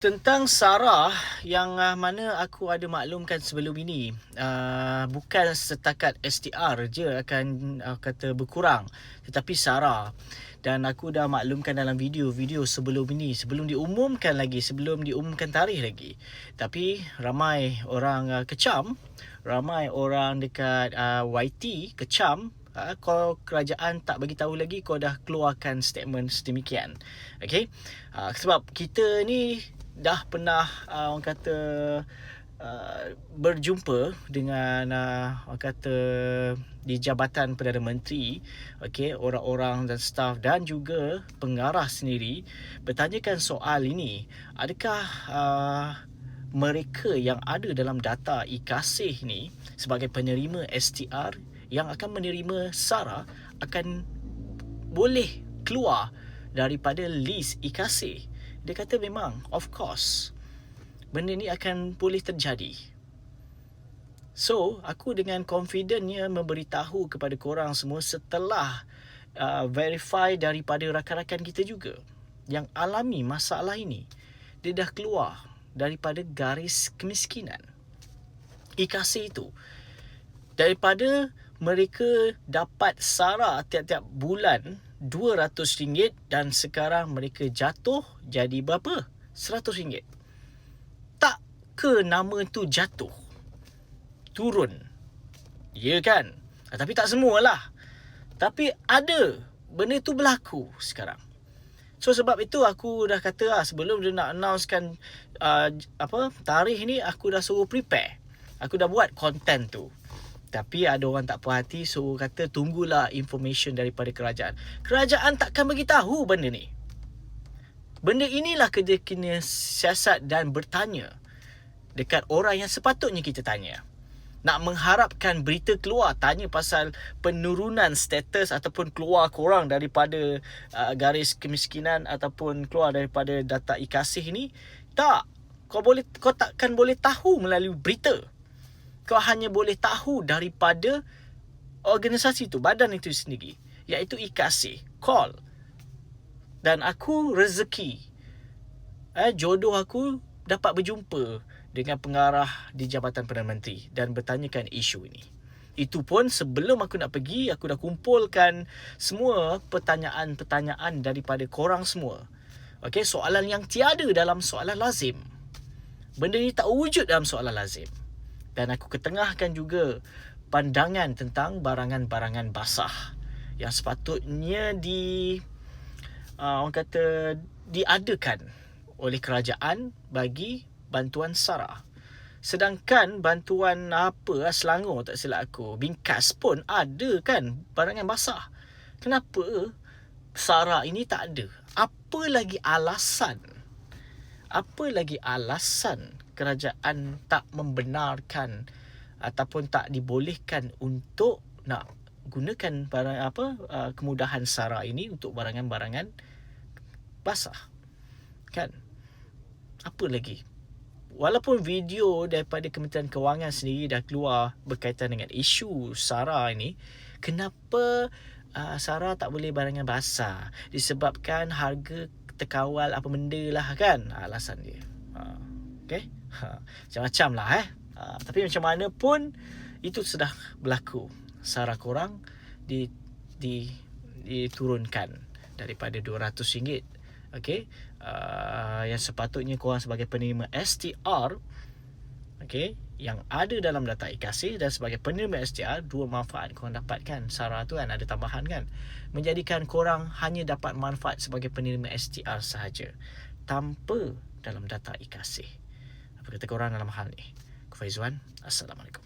Tentang Sarah yang mana aku ada maklumkan sebelum ini, bukan setakat STR je akan kata berkurang, tetapi Sarah. Dan aku dah maklumkan dalam video-video sebelum ini, sebelum diumumkan tarikh lagi. Tapi ramai orang kecam, ramai orang dekat YT kecam. Kau kerajaan tak bagi tahu lagi, kau dah keluarkan statement sedemikian. Okey. Sebab kita ni dah pernah orang kata berjumpa dengan orang kata di Jabatan Perdana Menteri, okey, orang-orang dan staf dan juga pengarah sendiri bertanyakan soal ini, adakah mereka yang ada dalam data e-Kasih ni sebagai penerima STR yang akan menerima Sarah akan boleh keluar daripada list e-Kasih. Dia kata memang, of course, benda ni akan boleh terjadi. So, aku dengan confidentnya memberitahu kepada korang semua setelah verify daripada rakan-rakan kita juga yang alami masalah ini. Dia dah keluar daripada garis kemiskinan. e-Kasih itu. Daripada mereka dapat Sarah tiap-tiap bulan RM200 dan sekarang mereka jatuh jadi berapa? RM100. Tak ke nama tu jatuh? Turun. Ya kan? Tapi tak semualah. Tapi ada. Benda tu berlaku sekarang. So sebab itu aku dah kata sebelum dia nak announcekan tarikh ni, aku dah suruh prepare. Aku dah buat content tu. Tapi ada orang tak puas hati, so kata tunggulah information daripada kerajaan. Kerajaan takkan bagi tahu benda ni. Benda inilah kerja kena siasat dan bertanya dekat orang yang sepatutnya kita tanya. Nak mengharapkan berita keluar, tanya pasal penurunan status ataupun keluar korang daripada garis kemiskinan ataupun keluar daripada data e-Kasih ni, tak. Kau takkan boleh tahu melalui berita. Kau hanya boleh tahu daripada organisasi itu, badan itu sendiri, iaitu e-Kasih, call. Dan aku rezeki, jodoh aku dapat berjumpa dengan pengarah di Jabatan Perdana Menteri dan bertanyakan isu ini. Itu pun sebelum aku nak pergi, aku dah kumpulkan semua pertanyaan-pertanyaan daripada korang semua. Okey, soalan yang tiada dalam soalan lazim. Benda ni tak wujud dalam soalan lazim. Dan aku ketengahkan juga pandangan tentang barangan-barangan basah yang sepatutnya orang kata diadakan oleh kerajaan bagi bantuan Sarah. Sedangkan bantuan Selangor tak silap aku, Bingkas pun ada kan barangan basah. Kenapa Sarah ini tak ada? Apa lagi alasan kerajaan tak membenarkan ataupun tak dibolehkan untuk nak gunakan kemudahan Sarah ini untuk barangan-barangan basah? Kan? Apa lagi? Walaupun video daripada Kementerian Kewangan sendiri dah keluar berkaitan dengan isu Sarah ini, kenapa Sarah tak boleh barangan basah? Disebabkan harga terkawal apa benda lah kan, alasan dia. Okay? Macam-macam lah tapi macam mana pun itu sudah berlaku. Sarah korang diturunkan daripada RM200. Okay? Yang sepatutnya korang sebagai penerima STR, okay, yang ada dalam data e-Kasih, dan sebagai penerima STR, dua manfaat korang dapatkan. Sarah tu kan ada tambahan kan, menjadikan korang hanya dapat manfaat sebagai penerima STR sahaja, tanpa dalam data e-Kasih. Apa kata korang dalam hal ni? Aku Faizwan. Assalamualaikum.